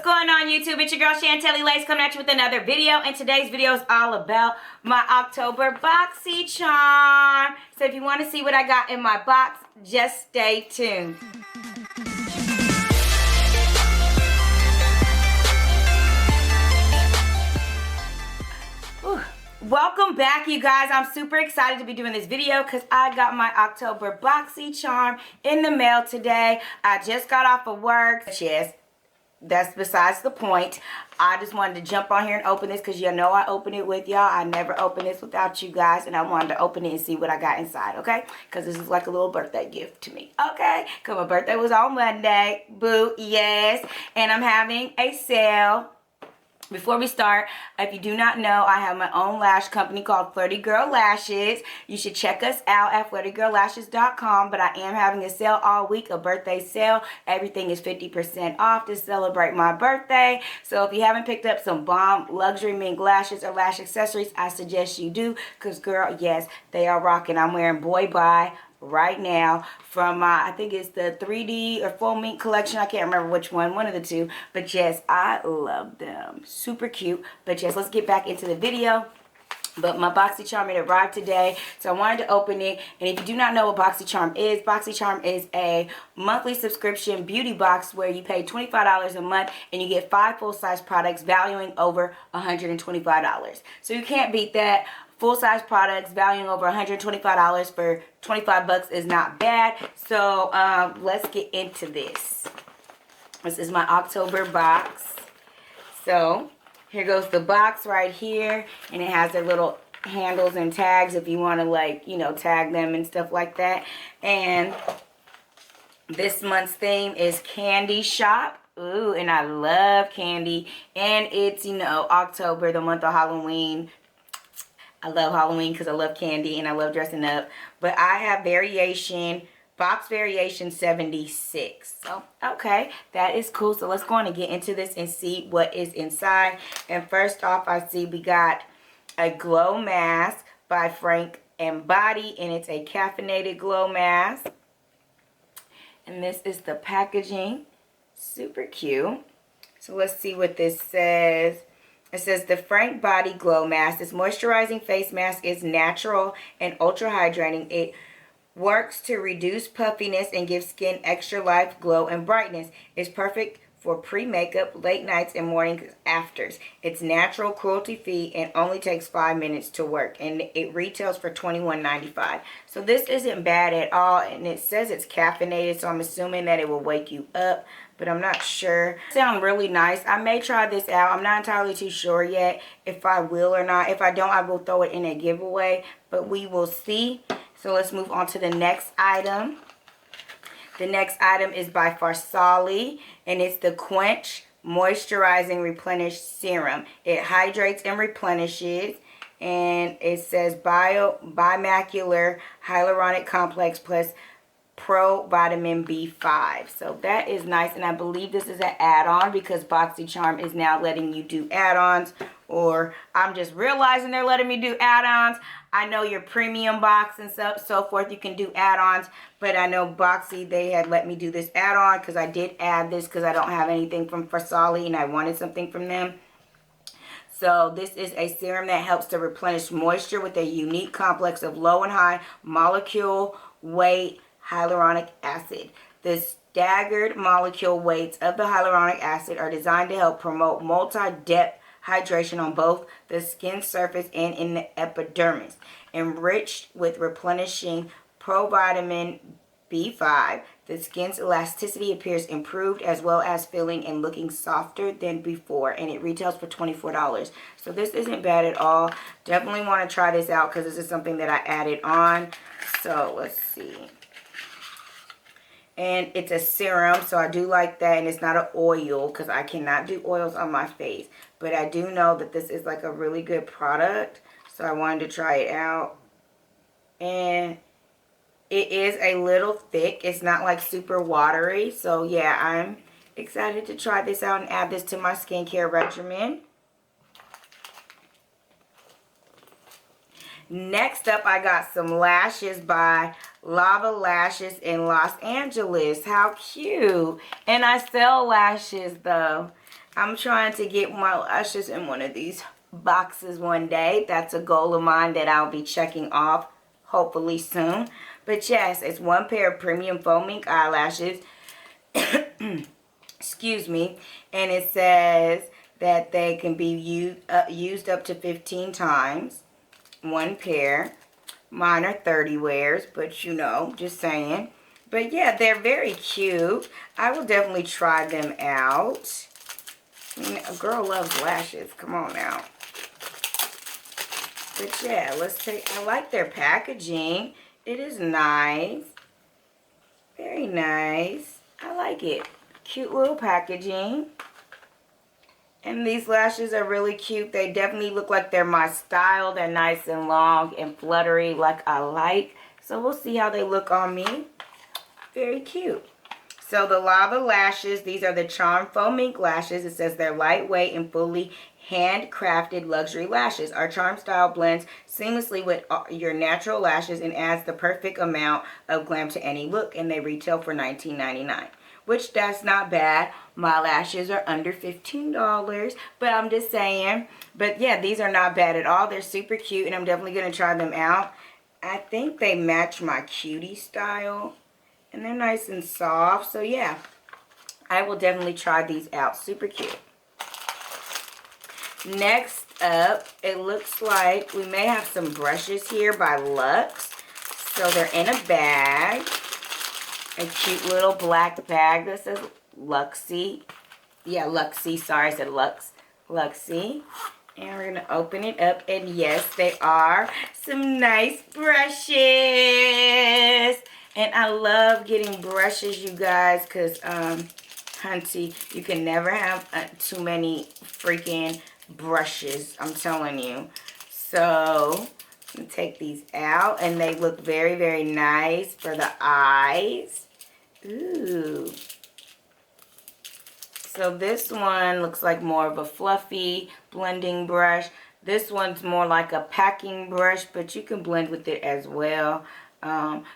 What's going on, YouTube? It's your girl Chantelly Lace coming at you with another video, and today's video is all about my October Boxycharm. So if you want to see what I got in my box, just stay tuned. Welcome back, you guys. I'm super excited to be doing this video because I got my October Boxycharm in the mail today. I just got off of work. Yes, that's besides the point. I just wanted to jump on here and open this because you know I open it with y'all. I never open this without you guys, and I wanted to open it and see what I got inside, okay? Because this is like a little birthday gift to me, okay? Because my birthday was on Monday. Boo, yes. And I'm having a sale. Before we start, if you do not know, I have my own lash company called Flirty Girl Lashes. You should check us out at flirtygirllashes.com. But I am having a sale all week, a birthday sale. Everything is 50% off to celebrate my birthday. So if you haven't picked up some bomb luxury mink lashes or lash accessories, I suggest you do. Because, girl, yes, they are rocking. I'm wearing Boy Bye right now from my, I think it's the 3D or Faux Mink collection. I can't remember which one of the two. But yes, I love them. Super cute. But yes, let's get back into the video. But my Boxycharm, it arrived today, so I wanted to open it. And if you do not know what Boxycharm is a monthly subscription beauty box where you pay $25 a month and you get 5 full-size products valuing over $125. So you can't beat that. Full-size products valuing over $125 for 25 bucks is not bad. So let's get into this. This is my October box. So here goes the box right here, and it has their little handles and tags if you want to, like, you know, tag them and stuff like that. And this month's theme is Candy Shop. Ooh, and I love candy. And it's, you know, October, the month of Halloween. I love Halloween because I love candy and I love dressing up. But I have variation, box variation 76. So, okay, that is cool. So let's go on and get into this and see what is inside. And first off, I see we got a glow mask by Frank and Body, and it's a caffeinated glow mask. And this is the packaging. Super cute. So let's see what this says. It says the Frank Body Glow Mask. This moisturizing face mask is natural and ultra hydrating. It works to reduce puffiness and give skin extra life, glow, and brightness. It's perfect for pre-makeup, late nights, and morning afters. It's natural, cruelty-free, and only takes 5 minutes to work. And it retails for $21.95. So this isn't bad at all. And it says it's caffeinated, so I'm assuming that it will wake you up. But I'm not sure. Sound really nice. I may try this out. I'm not entirely too sure yet if I will or not. If I don't, I will throw it in a giveaway. But we will see. So let's move on to the next item. The next item is by Farsali, and it's the Quench Moisturizing Replenish Serum. It hydrates and replenishes, and it says Bimacular Hyaluronic Complex plus Pro Vitamin B5. So that is nice, and I believe this is an add-on because Boxycharm is now letting you do add-ons, or I'm just realizing they're letting me do add-ons. I know your premium box and so forth, you can do add-ons, but I know Boxy, they had let me do this add-on because I did add this because I don't have anything from Farsali and I wanted something from them. So this is a serum that helps to replenish moisture with a unique complex of low and high molecule weight hyaluronic acid. The staggered molecule weights of the hyaluronic acid are designed to help promote multi-depth hydration on both the skin surface and in the epidermis. Enriched with replenishing provitamin B5, the skin's elasticity appears improved as well as feeling and looking softer than before, and it retails for $24. So this isn't bad at all. Definitely want to try this out because this is something that I added on. So let's see. And it's a serum, so I do like that, and it's not an oil because I cannot do oils on my face. But I do know that this is like a really good product, so I wanted to try it out. And it is a little thick. It's not like super watery, so yeah, I'm excited to try this out and add this to my skincare regimen. Next up, I got some lashes by Lavaa Lashes in Los Angeles. How cute. And I sell lashes, though. I'm trying to get my lashes in one of these boxes one day. That's a goal of mine that I'll be checking off hopefully soon. But yes, it's one pair of premium faux mink eyelashes. Excuse me. And it says that they can be used up to 15 times. One pair. Mine are 30 wears, but you know, just saying. But yeah, they're very cute. I will definitely try them out. I mean, a girl loves lashes. Come on now. But yeah, let's take, I like their packaging. It is nice. Very nice. I like it. Cute little packaging. And these lashes are really cute. They definitely look like they're my style. They're nice and long and fluttery like I like. So we'll see how they look on me. Very cute. So the Lavaa lashes, these are the Charm Faux Mink lashes. It says they're lightweight and fully handcrafted luxury lashes. Our Charm style blends seamlessly with your natural lashes and adds the perfect amount of glam to any look. And they retail for $19.99. Which that's not bad. My lashes are under $15, but I'm just saying. But yeah, these are not bad at all. They're super cute, and I'm definitely going to try them out. I think they match my cutie style, and they're nice and soft. So yeah, I will definitely try these out. Super cute. Next up, it looks like we may have some brushes here by Lux. So they're in a bag. A cute little black bag that says Luxie. Yeah, Luxie. Sorry, I said Lux. Luxie. And we're going to open it up. And yes, they are some nice brushes. And I love getting brushes, you guys. Because, hunty, you can never have too many freaking brushes. I'm telling you. So take these out, and they look very, very nice for the eyes. Ooh. So this one looks like more of a fluffy blending brush. This one's more like a packing brush, but you can blend with it as well.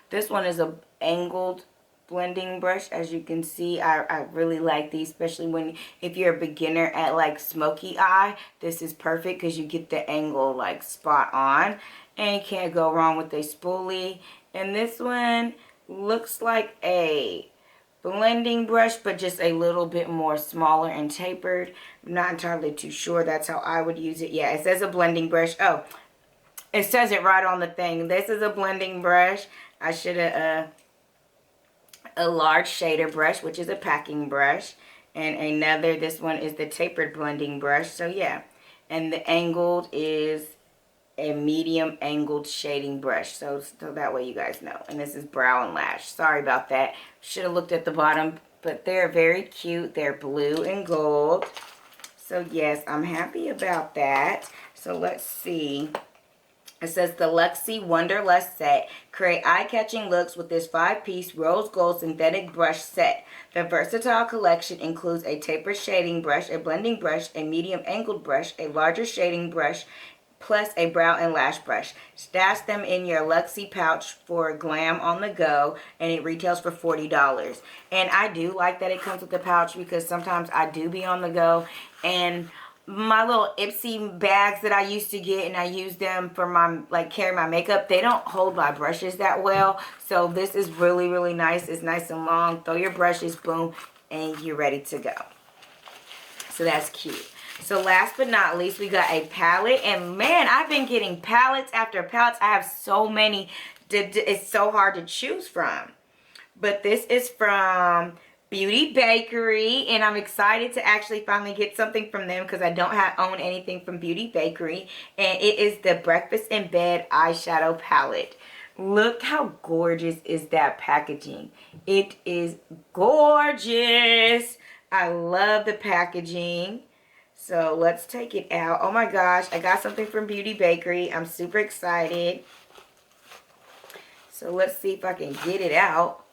This one is a angled blending brush. As you can see, I really like these, especially if you're a beginner at like smoky eye. This is perfect because you get the angle like spot on. And you can't go wrong with a spoolie. And this one looks like a blending brush, but just a little bit more smaller and tapered. I'm not entirely too sure. That's how I would use it. Yeah, it says a blending brush. Oh, it says it right on the thing. This is a blending brush. I should have a large shader brush, which is a packing brush. And another, this one is the tapered blending brush. So yeah, and the angled is a medium angled shading brush, so that way you guys know. And this is brow and lash. Sorry about that. Should have looked at the bottom, but they're very cute. They're blue and gold. So yes, I'm happy about that. So let's see. It says the Luxie Wonderlust Set. Create eye-catching looks with this 5-piece rose gold synthetic brush set. The versatile collection includes a tapered shading brush, a blending brush, a medium angled brush, a larger shading brush, plus a brow and lash brush. Stash them in your Luxie pouch for glam on the go, and it retails for $40. And I do like that it comes with the pouch, because sometimes I do be on the go, and my little Ipsy bags that I used to get, and I use them for my, like, carry my makeup, they don't hold my brushes that well. So this is really, really nice. It's nice and long. Throw your brushes, boom, and you're ready to go. So that's cute. So last but not least, we got a palette. And man, I've been getting palettes after palettes. I have so many. It's so hard to choose from. But this is from Bakerie. And I'm excited to actually finally get something from them, because I don't own anything from Bakerie. And it is the Breakfast in Bed eyeshadow palette. Look how gorgeous is that packaging. It is gorgeous. I love the packaging. So let's take it out. Oh my gosh, I got something from Bakerie. I'm super excited. So let's see if I can get it out.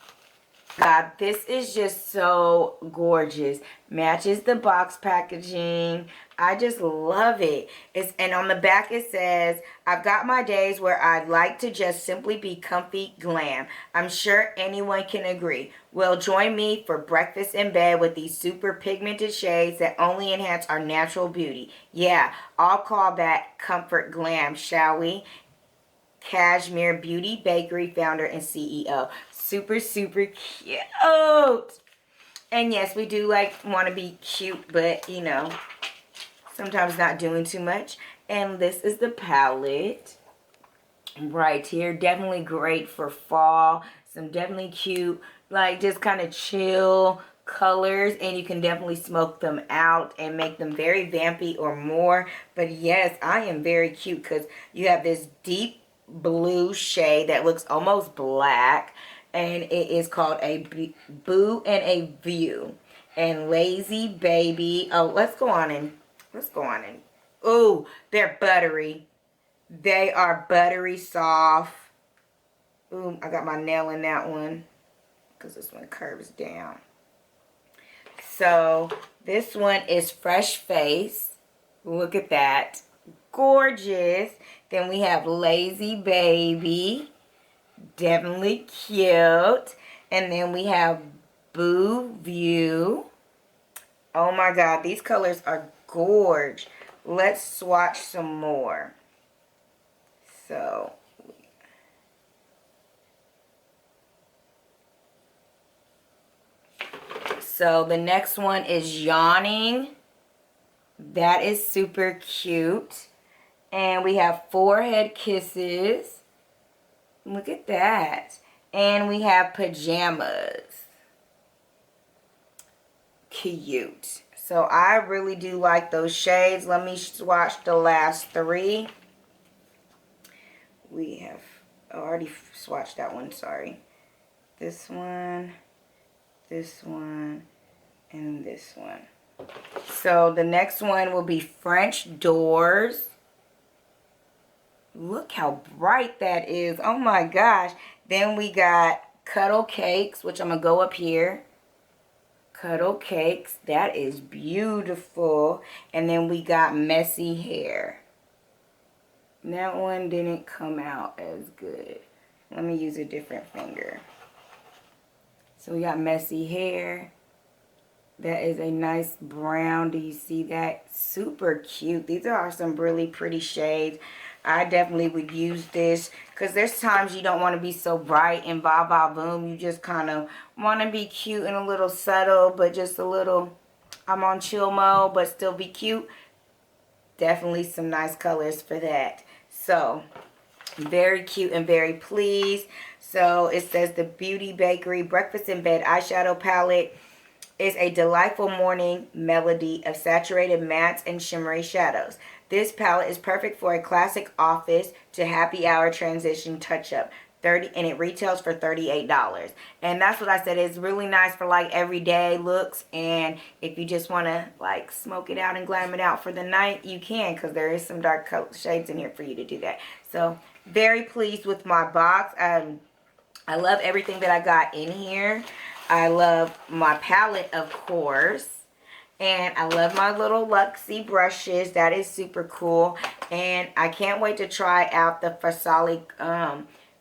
God, this is just so gorgeous. Matches the box packaging. I just love it. And on the back it says, I've got my days where I'd like to just simply be comfy glam. I'm sure anyone can agree. Well, join me for breakfast in bed with these super pigmented shades that only enhance our natural beauty. Yeah, I'll call that comfort glam, shall we? Cashmere Beauty Bakerie founder and CEO. Super, super cute. And yes, we do want to be cute, but you know, sometimes not doing too much. And this is the palette right here. Definitely great for fall. Some definitely cute, just kind of chill colors, and you can definitely smoke them out and make them very vampy or more. But yes, I am very cute because you have this deep blue shade that looks almost black, and it is called a Boo and a View. And Lazy Baby. Oh, let's go on and ooh, they're buttery. They are buttery soft. Ooh, I got my nail in that one because this one curves down. So this one is Fresh Face. Look at that. Gorgeous. Then we have Lazy Baby. Definitely cute. And then we have Boo View. Oh my God, these colors are gorge. Let's swatch some more. So the next one is Yawning. That is super cute. And we have Forehead Kisses. Look at that. And we have Pajamas. Cute. So I really do like those shades. Let me swatch the last three. We have already swatched that one, sorry. This one, and this one. So the next one will be French Doors. Look how bright that is. Oh my gosh. Then we got Cuddle Cakes, which I'm going to go up here. Cuddle Cakes. That is beautiful. And then we got Messy Hair. That one didn't come out as good. Let me use a different finger. So we got Messy Hair. That is a nice brown. Do you see that? Super cute. These are some really pretty shades. I definitely would use this because there's times you don't want to be so bright and va va boom. You just kind of want to be cute and a little subtle, but just a little, I'm on chill mode, but still be cute. Definitely some nice colors for that. So, very cute and very pleased. So, it says the Beauty Bakerie Breakfast in Bed Eyeshadow Palette is a delightful morning melody of saturated mattes and shimmery shadows. This palette is perfect for a classic office to happy hour transition touch-up. And it retails for $38. And that's what I said. It's really nice for everyday looks. And if you just want to smoke it out and glam it out for the night, you can, because there is some dark shades in here for you to do that. So very pleased with my box. I love everything that I got in here. I love my palette, of course. And I love my little Luxie brushes. That is super cool. And I can't wait to try out the Farsali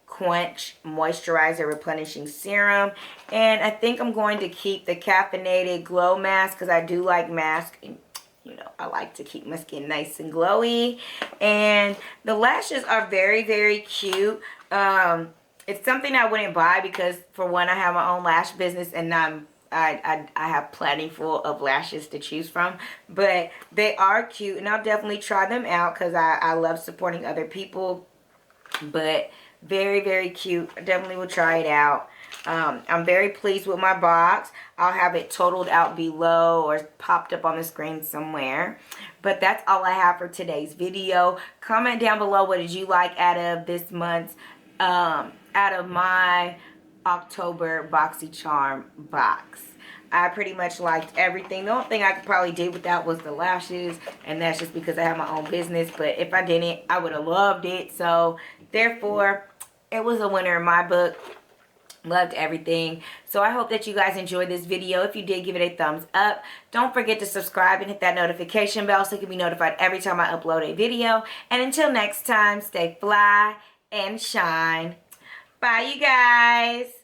Quench Moisturizer Replenishing Serum. And I think I'm going to keep the Caffeinated Glow Mask because I do like masks. You know, I like to keep my skin nice and glowy. And the lashes are very, very cute. It's something I wouldn't buy because, for one, I have my own lash business and I have plenty full of lashes to choose from. But they are cute, and I'll definitely try them out because I love supporting other people. But very, very cute. I definitely will try it out. I'm very pleased with my box. I'll have it totaled out below or popped up on the screen somewhere. But that's all I have for today's video. Comment down below, what did you like out of this month's, out of my October Boxycharm box. I pretty much liked everything. The only thing I could probably do without was the lashes, and that's just because I have my own business. But if I didn't, I would have loved it. So therefore, it was a winner in my book. Loved everything. So I hope that you guys enjoyed this video. If you did, give it a thumbs up. Don't forget to subscribe and hit that notification bell so you can be notified every time I upload a video. And until next time, stay fly and shine. Bye, you guys.